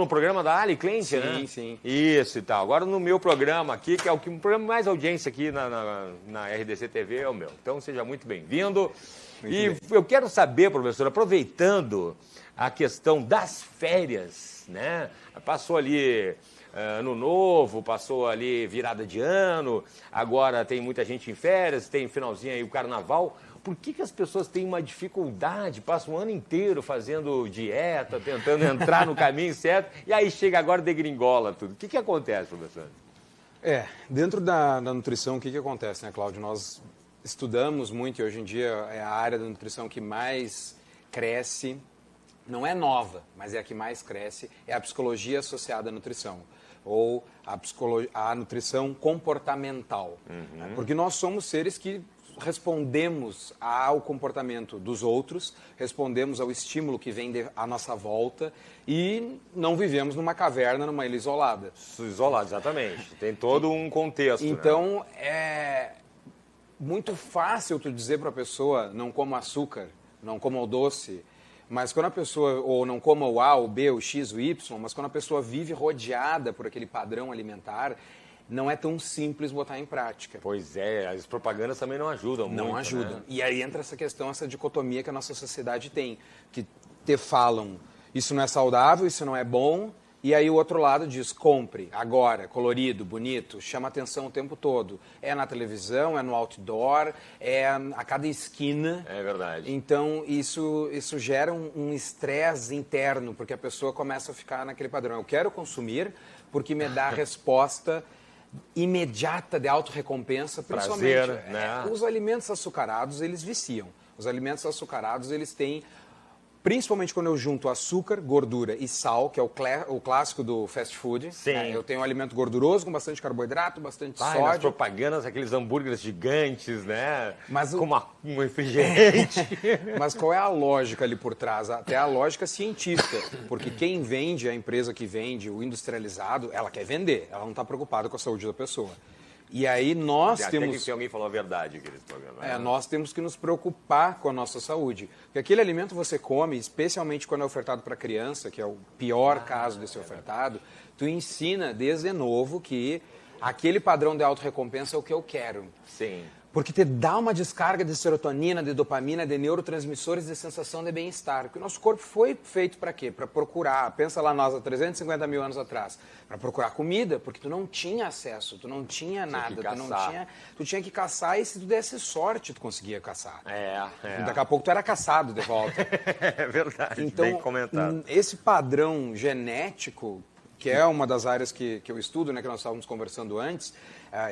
no programa da Ali Clint, né? Sim, sim. Isso e tal. Agora no meu programa aqui, que é o programa mais audiência aqui na RDC TV, é o meu. Então seja muito bem-vindo. Eu quero saber, professor, aproveitando a questão das férias, né? Passou ali Ano Novo, passou ali virada de ano, agora tem muita gente em férias, tem finalzinho aí o Carnaval. Por que as pessoas têm uma dificuldade, passam o ano inteiro fazendo dieta, tentando entrar no caminho certo, e aí chega agora e degringola tudo? O que acontece, professor? Dentro da nutrição, o que acontece, né, Cláudio? Nós estudamos muito e hoje em dia é a área da nutrição que mais cresce, não é nova, mas é a que mais cresce, é a psicologia associada à nutrição, ou a nutrição comportamental. Né? Porque nós somos seres que respondemos ao comportamento dos outros, respondemos ao estímulo que vem à nossa volta e não vivemos numa caverna, numa ilha isolada. Isolado, exatamente. Tem todo um contexto. Então, né? É muito fácil tu dizer para a pessoa não coma açúcar, não coma o doce, mas quando a pessoa, ou não coma o A, o B, o X, o Y, mas quando a pessoa vive rodeada por aquele padrão alimentar, não é tão simples botar em prática. Pois é, as propagandas também não ajudam muito. Não ajudam. Né? E aí entra essa questão, essa dicotomia que a nossa sociedade tem, que te falam, isso não é saudável, isso não é bom, e aí o outro lado diz, compre, agora, colorido, bonito, chama atenção o tempo todo. É na televisão, é no outdoor, é a cada esquina. É verdade. Então, isso gera um estresse interno, porque a pessoa começa a ficar naquele padrão. Eu quero consumir porque me dá a resposta imediata de autorrecompensa, principalmente. Prazer, né? Os alimentos açucarados, eles viciam. Os alimentos açucarados, eles têm, principalmente quando eu junto açúcar, gordura e sal, que é o clássico do fast food. Sim. Eu tenho um alimento gorduroso com bastante carboidrato, bastante Nas sódio. propagandas, aqueles hambúrgueres gigantes, né? Mas com um refrigerante. Mas qual é a lógica ali por trás? Até a lógica científica. Porque quem vende, a empresa que vende, o industrializado, ela quer vender. Ela não está preocupada com a saúde da pessoa. E aí nós temos... que alguém falou a verdade aqui nesse programa. Nós temos que nos preocupar com a nossa saúde. Porque aquele alimento você come, especialmente quando é ofertado para criança, que é o pior caso de ser ofertado, tu ensina desde novo que aquele padrão de autorrecompensa é o que eu quero. Sim. Porque te dá uma descarga de serotonina, de dopamina, de neurotransmissores de sensação de bem-estar. Porque o nosso corpo foi feito para quê? Para procurar, pensa lá nós há 350 mil anos atrás, para procurar comida, porque tu não tinha acesso, tu não tinha nada, tu tinha que caçar e se tu desse sorte tu conseguia caçar. E daqui a pouco tu era caçado de volta. É verdade, então, bem comentado. Esse padrão genético, que é uma das áreas que eu estudo, né, que nós estávamos conversando antes,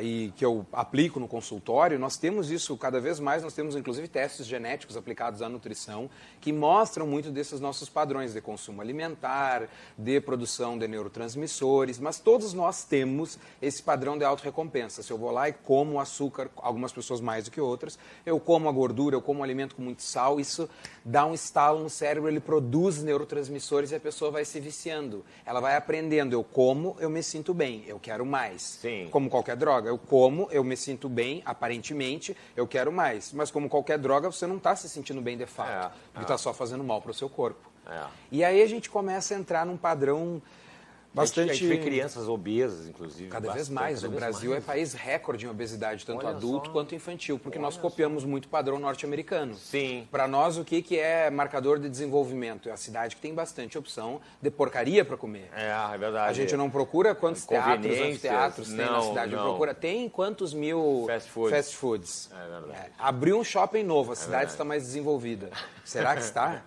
e que eu aplico no consultório, nós temos isso cada vez mais, nós temos inclusive testes genéticos aplicados à nutrição que mostram muito desses nossos padrões de consumo alimentar, de produção de neurotransmissores, mas todos nós temos esse padrão de autorrecompensa. Se eu vou lá e como açúcar, algumas pessoas mais do que outras, eu como a gordura, eu como um alimento com muito sal, isso dá um estalo no cérebro, ele produz neurotransmissores e a pessoa vai se viciando. Ela vai aprendendo, eu como, eu me sinto bem, eu quero mais. Sim. Como qualquer droga. Eu como, eu me sinto bem, aparentemente, eu quero mais. Mas como qualquer droga, você não está se sentindo bem de fato. Porque está só fazendo mal para o seu corpo. E aí a gente começa a entrar num padrão bastante... A gente vê crianças obesas, inclusive. Cada vez mais. O Brasil é país recorde em obesidade, tanto adulto quanto infantil. Porque nós copiamos muito o padrão norte-americano. Sim. Para nós, o que é marcador de desenvolvimento? É a cidade que tem bastante opção de porcaria para comer. É verdade. A gente não procura quantos teatros, anfiteatros tem na cidade. Não procura, tem quantos mil fast foods. É verdade. Abriu um shopping novo, a cidade está mais desenvolvida. Será que está?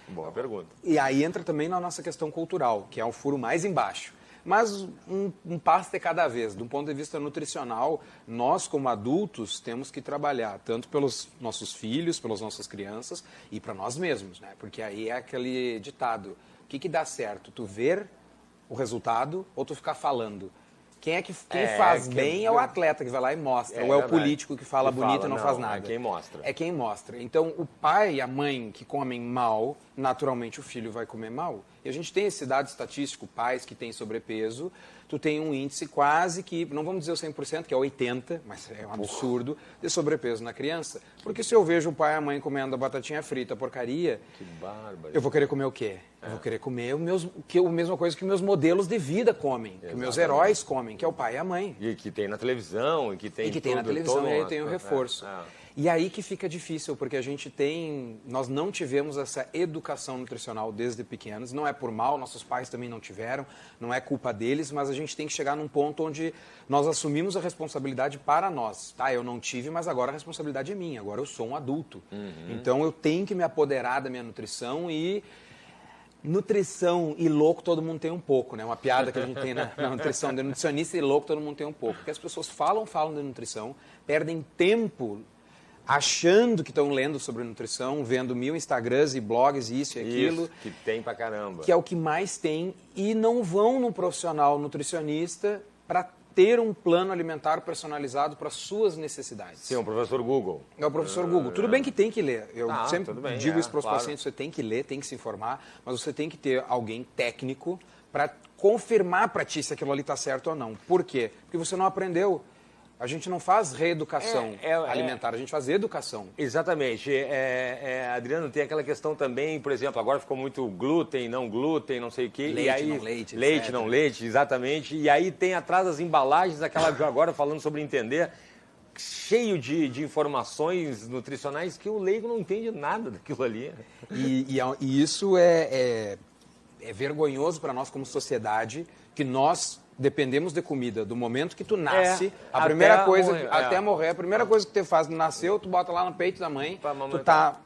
Boa pergunta. E aí entra também na nossa questão cultural, que é um furo mais embaixo. Mas um passo de cada vez. Do ponto de vista nutricional, nós como adultos temos que trabalhar tanto pelos nossos filhos, pelas nossas crianças e para nós mesmos, né? Porque aí é aquele ditado, o que dá certo? Tu ver o resultado ou tu ficar falando? Quem faz bem é o atleta que vai lá e mostra, ou é o político que fala bonito e não faz nada. É quem mostra. É quem mostra. Então, o pai e a mãe que comem mal, naturalmente o filho vai comer mal. E a gente tem esse dado estatístico, pais que têm sobrepeso, tu tem um índice quase que, não vamos dizer o 100%, que é 80%, mas é um absurdo, de sobrepeso na criança. Porque se eu vejo o pai e a mãe comendo a batatinha frita, porcaria, que bárbaro. eu vou querer comer o quê? Eu vou querer comer a mesma coisa que meus modelos de vida comem, que meus heróis comem, que é o pai e a mãe. E que tem na televisão, e que tem na televisão, e aí tem o reforço. E aí que fica difícil, porque nós não tivemos essa educação nutricional desde pequenos, não é por mal, nossos pais também não tiveram, não é culpa deles, mas a gente tem que chegar num ponto onde nós assumimos a responsabilidade para nós. Tá, eu não tive, mas agora a responsabilidade é minha, agora eu sou um adulto. Então eu tenho que me apoderar da minha nutrição e... Nutrição e louco todo mundo tem um pouco, né? Uma piada que a gente tem na nutrição, de nutricionista e louco todo mundo tem um pouco. Porque as pessoas falam de nutrição, perdem tempo achando que estão lendo sobre nutrição, vendo 1000 Instagrams e blogs, isso e aquilo. Isso, que tem pra caramba. Que é o que mais tem, e não vão num profissional nutricionista para ter um plano alimentar personalizado para suas necessidades. Sim, o professor Google. É o professor Google. Tudo bem que tem que ler. Eu sempre digo isso para os claro. pacientes, você tem que ler, tem que se informar, mas você tem que ter alguém técnico para confirmar para ti se aquilo ali está certo ou não. Por quê? Porque você não aprendeu. A gente não faz reeducação alimentar, a gente faz educação. Exatamente. Adriano, tem aquela questão também, por exemplo, agora ficou muito glúten, não sei o quê. Leite, e aí, não leite, leite, etc. não leite, exatamente. E aí tem atrás das embalagens, aquela agora falando sobre entender, cheio de informações nutricionais que o leigo não entende nada daquilo ali. E isso é vergonhoso para nós como sociedade, que nós dependemos de comida. Do momento que tu nasce, a primeira coisa, até morrer, a primeira coisa que tu faz, nasceu, tu bota lá no peito da mãe, tu tá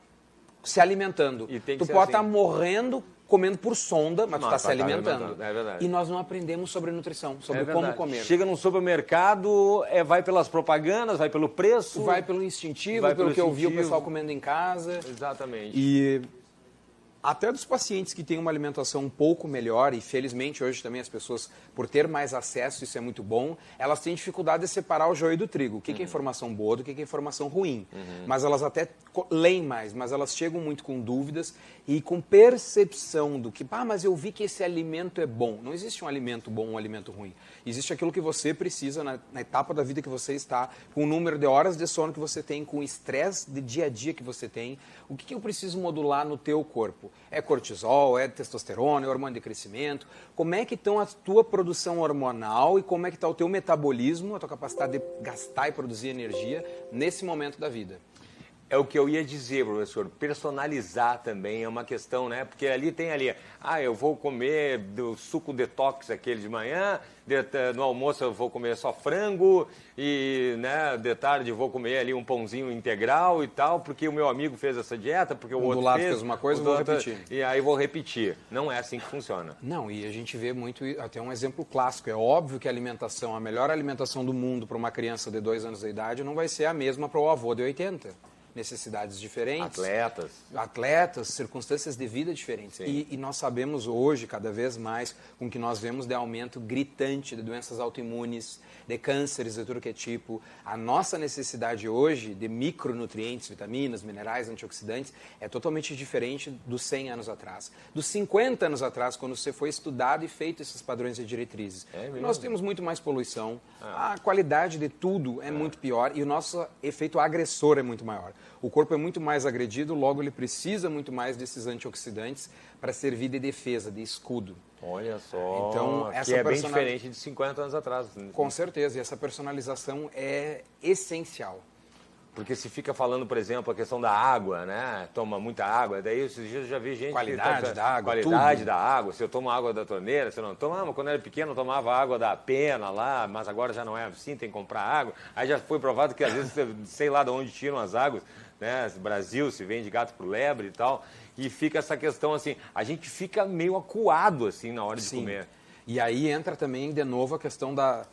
se alimentando. Tu pode estar morrendo comendo por sonda, mas tu tá se alimentando. É verdade. E nós não aprendemos sobre nutrição, sobre como comer. Chega no supermercado, vai pelas propagandas, vai pelo preço. Vai pelo instintivo, pelo que eu vi o pessoal comendo em casa. Exatamente. E até dos pacientes que têm uma alimentação um pouco melhor, e felizmente hoje também as pessoas, por ter mais acesso, isso é muito bom, elas têm dificuldade de separar o joio do trigo. O que é informação boa do que é informação ruim. Mas elas até leem mais, mas elas chegam muito com dúvidas e com percepção do que, mas eu vi que esse alimento é bom. Não existe um alimento bom, um alimento ruim. Existe aquilo que você precisa na etapa da vida que você está, com o número de horas de sono que você tem, com o estresse de dia a dia que você tem. O que eu preciso modular no teu corpo? É cortisol, é testosterona, é hormônio de crescimento? Como é que estão a tua produção hormonal e como é que está o teu metabolismo, a tua capacidade de gastar e produzir energia nesse momento da vida? É o que eu ia dizer, professor. Personalizar também é uma questão, né? Porque ali tem eu vou comer do suco detox aquele de manhã, no almoço eu vou comer só frango e, né, de tarde eu vou comer ali um pãozinho integral e tal, porque o meu amigo fez essa dieta, porque o outro fez uma coisa, vou repetir. E aí vou repetir. Não é assim que funciona. Não, e a gente vê muito, até um exemplo clássico. É óbvio que a melhor alimentação do mundo para uma criança de 2 anos de idade não vai ser a mesma para o avô de 80. Necessidades diferentes. Atletas, circunstâncias de vida diferentes. E nós sabemos hoje, cada vez mais, com o que nós vemos de aumento gritante de doenças autoimunes, de cânceres de tudo que é tipo. A nossa necessidade hoje de micronutrientes, vitaminas, minerais, antioxidantes, é totalmente diferente dos 100 anos atrás. Dos 50 anos atrás, quando você foi estudado e feito esses padrões e diretrizes. Nós temos muito mais poluição, a qualidade de tudo é muito pior e o nosso efeito agressor é muito maior. O corpo é muito mais agredido, logo ele precisa muito mais desses antioxidantes para servir de defesa, de escudo. Olha só, então, essa é bem diferente de 50 anos atrás. Com certeza, e essa personalização é essencial. Porque se fica falando, por exemplo, a questão da água, né? Toma muita água, daí esses dias eu já vi gente... Qualidade da água, Qualidade tudo. da água, se eu tomo água da torneira, se eu não tomo... mas quando eu era pequeno eu tomava água da pena lá, mas agora já não é assim, tem que comprar água. Aí já foi provado que às vezes, sei lá de onde tiram as águas, né? Brasil se vende gato por lebre e tal, e fica essa questão assim, a gente fica meio acuado assim na hora de comer. E aí entra também de novo a questão da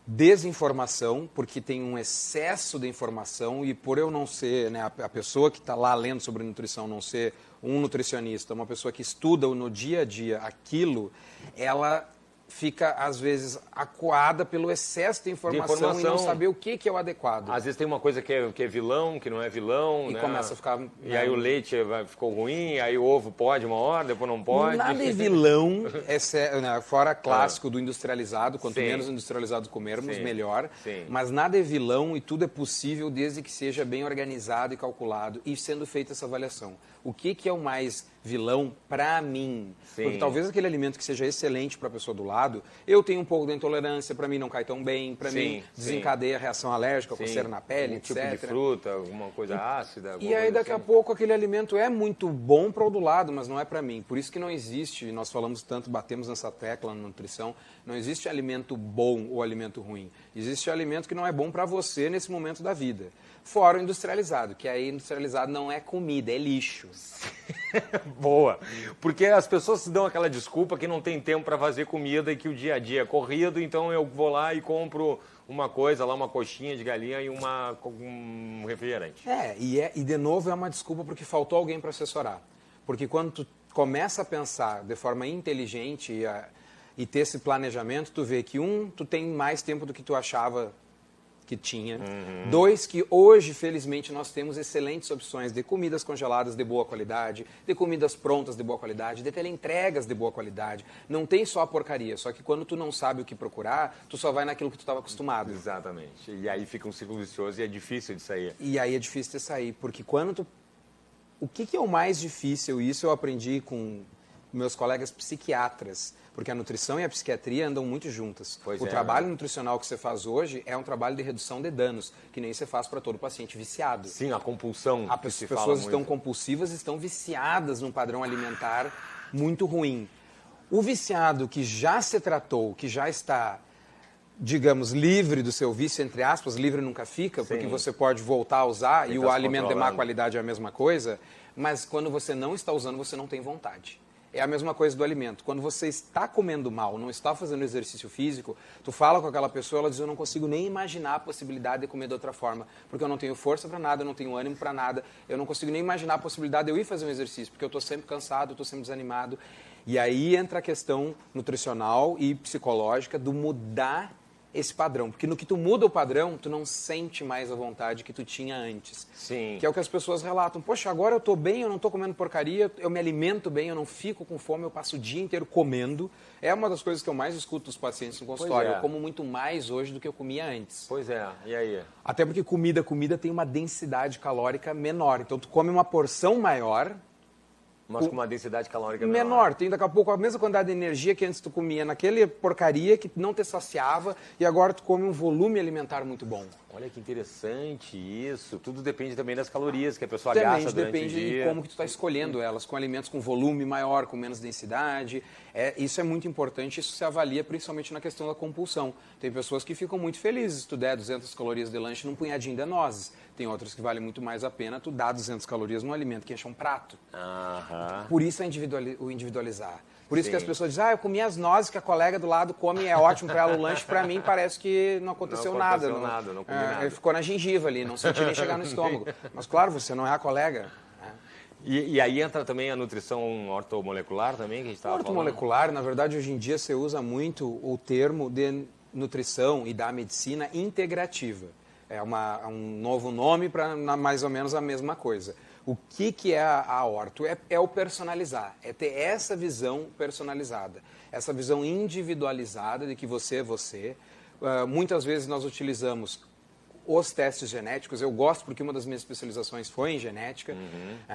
desinformação, porque tem um excesso de informação e por eu não ser, né, a pessoa que está lá lendo sobre nutrição, não ser um nutricionista, uma pessoa que estuda no dia a dia aquilo, ela fica, às vezes, acuada pelo excesso de informação e não saber o que é o adequado. Às vezes tem uma coisa que é vilão, que não é vilão, e né? começa a ficar... E aí o leite ficou ruim, aí o ovo pode uma hora, depois não pode. Nada é vilão, fora clássico do industrializado, quanto menos industrializado comermos, melhor. Mas nada é vilão e tudo é possível desde que seja bem organizado e calculado e sendo feita essa avaliação. O que é o mais vilão para mim. Sim. Porque talvez aquele alimento que seja excelente para a pessoa do lado, eu tenho um pouco de intolerância, para mim não cai tão bem, para mim desencadeia reação alérgica, coceira na pele, etc. Tipo de fruta, alguma coisa ácida. E aí daqui a pouco aquele alimento é muito bom para o do lado, mas não é para mim. Por isso que não existe, nós falamos tanto, batemos nessa tecla na nutrição, não existe alimento bom ou alimento ruim. Existe alimento que não é bom para você nesse momento da vida. Fora o industrializado, que aí industrializado não é comida, é lixo. Boa. Porque as pessoas se dão aquela desculpa que não tem tempo para fazer comida e que o dia a dia é corrido, então eu vou lá e compro uma coisa lá, uma coxinha de galinha e um refrigerante. E de novo é uma desculpa porque faltou alguém para assessorar. Porque quando tu começa a pensar de forma inteligente e ter esse planejamento, tu vê que tu tem mais tempo do que tu achava que tinha. 2, que hoje, felizmente, nós temos excelentes opções de comidas congeladas de boa qualidade, de comidas prontas de boa qualidade, de teleentregas de boa qualidade. Não tem só a porcaria, só que quando tu não sabe o que procurar, tu só vai naquilo que tu estava acostumado. Exatamente. E aí fica um ciclo vicioso e é difícil de sair. E aí é difícil de sair, porque quando tu... O que é o mais difícil? Isso eu aprendi com meus colegas psiquiatras, porque a nutrição e a psiquiatria andam muito juntas. O trabalho nutricional que você faz hoje é um trabalho de redução de danos, que nem você faz para todo paciente viciado. Sim, a compulsão. As pessoas estão compulsivas, estão viciadas num padrão alimentar muito ruim. O viciado que já se tratou, que já está, digamos, livre do seu vício, entre aspas, livre nunca fica, porque você pode voltar a usar e o alimento de má qualidade é a mesma coisa, mas quando você não está usando, você não tem vontade. É a mesma coisa do alimento. Quando você está comendo mal, não está fazendo exercício físico, tu fala com aquela pessoa, ela diz, eu não consigo nem imaginar a possibilidade de comer de outra forma, porque eu não tenho força para nada, eu não tenho ânimo para nada, eu não consigo nem imaginar a possibilidade de eu ir fazer um exercício, porque eu estou sempre cansado, eu estou sempre desanimado. E aí entra a questão nutricional e psicológica do mudar esse padrão. Porque no que tu muda o padrão, tu não sente mais a vontade que tu tinha antes. Sim. Que é o que as pessoas relatam. Poxa, agora eu tô bem, eu não tô comendo porcaria, eu me alimento bem, eu não fico com fome, eu passo o dia inteiro comendo. É uma das coisas que eu mais escuto dos pacientes no consultório. Eu como muito mais hoje do que eu comia antes. Pois é, e aí? Até porque comida tem uma densidade calórica menor. Então tu come uma porção maior, mas com uma densidade calórica menor. Tem daqui a pouco a mesma quantidade de energia que antes tu comia naquele porcaria que não te saciava e agora tu come um volume alimentar muito bom. Olha que interessante isso. Tudo depende também das calorias que a pessoa gasta durante o dia. Depende de como que tu está escolhendo elas, com alimentos com volume maior, com menos densidade. Isso é muito importante, isso se avalia principalmente na questão da compulsão. Tem pessoas que ficam muito felizes se tu der 200 calorias de lanche num punhadinho de nozes. Tem outras que vale muito mais a pena tu dar 200 calorias num alimento que enche um prato. Por isso o individualizar. Por isso que as pessoas dizem, eu comi as nozes que a colega do lado come, é ótimo para ela o lanche, para mim parece que não aconteceu nada. Não comi nada. Ficou na gengiva ali, não senti nem chegar no estômago. Mas claro, você não é a colega. E aí entra também a nutrição ortomolecular também, que a gente estava falando? Ortomolecular, na verdade, hoje em dia você usa muito o termo de nutrição e da medicina integrativa. É um novo nome para mais ou menos a mesma coisa. O que é a orto? É o personalizar, é ter essa visão personalizada, essa visão individualizada de que você é você. Muitas vezes nós utilizamos os testes genéticos. Eu gosto porque uma das minhas especializações foi em genética,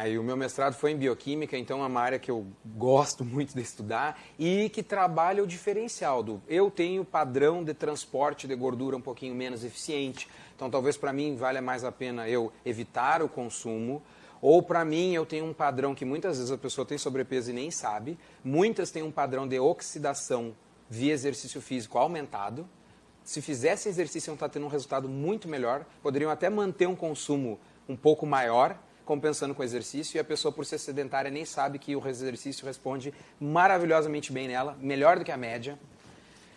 e o meu mestrado foi em bioquímica, então é uma área que eu gosto muito de estudar e que trabalha o diferencial eu tenho padrão de transporte de gordura um pouquinho menos eficiente, então talvez para mim valha mais a pena eu evitar o consumo. Ou para mim eu tenho um padrão que muitas vezes a pessoa tem sobrepeso e nem sabe, muitas têm um padrão de oxidação via exercício físico aumentado. Se fizesse exercício iam estar tendo um resultado muito melhor, poderiam até manter um consumo um pouco maior, compensando com o exercício, e a pessoa por ser sedentária nem sabe que o exercício responde maravilhosamente bem nela, melhor do que a média.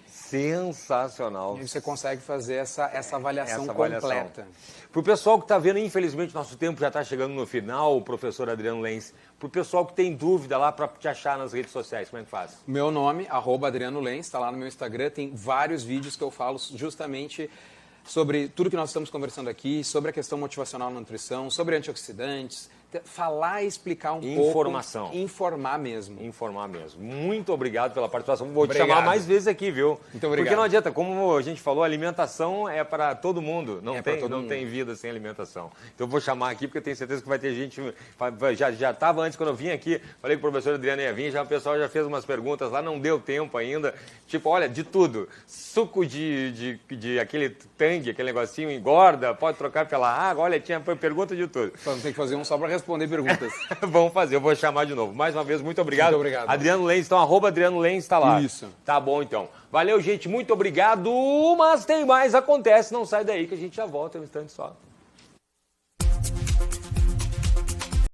Sensacional. E você consegue fazer essa avaliação completa. Para o pessoal que está vendo, infelizmente nosso tempo já está chegando no final, o professor Adriano Lenz. Para o pessoal que tem dúvida lá para te achar nas redes sociais, como é que faz? Meu nome, @Adriano Lenz, está lá no meu Instagram, tem vários vídeos que eu falo justamente sobre tudo que nós estamos conversando aqui, sobre a questão motivacional na nutrição, sobre antioxidantes, falar e explicar Informação. pouco. Informar mesmo. Informar mesmo. Muito obrigado pela participação. Vou te Obrigado. chamar mais vezes aqui, viu? Muito obrigado. Porque não adianta, como a gente falou, alimentação é para todo mundo. Não mundo. tem vida sem alimentação. Então eu vou chamar aqui porque eu tenho certeza que vai ter gente. Já estava antes, quando eu vim aqui, falei que o professor Adriano ia vir, já o pessoal já fez umas perguntas lá, não deu tempo ainda. Tipo, olha, de tudo. Suco de aquele tangue, aquele negocinho engorda, pode trocar pela água. Olha, tinha pergunta de tudo. Então, tem que fazer um só para responder perguntas. Vamos fazer, eu vou chamar de novo. Mais uma vez, muito obrigado. Muito obrigado. Adriano Lenz, então, @Adriano Lenz está lá. Isso. Tá bom, então. Valeu, gente, muito obrigado. Mas tem mais, acontece, não sai daí que a gente já volta em um instante só.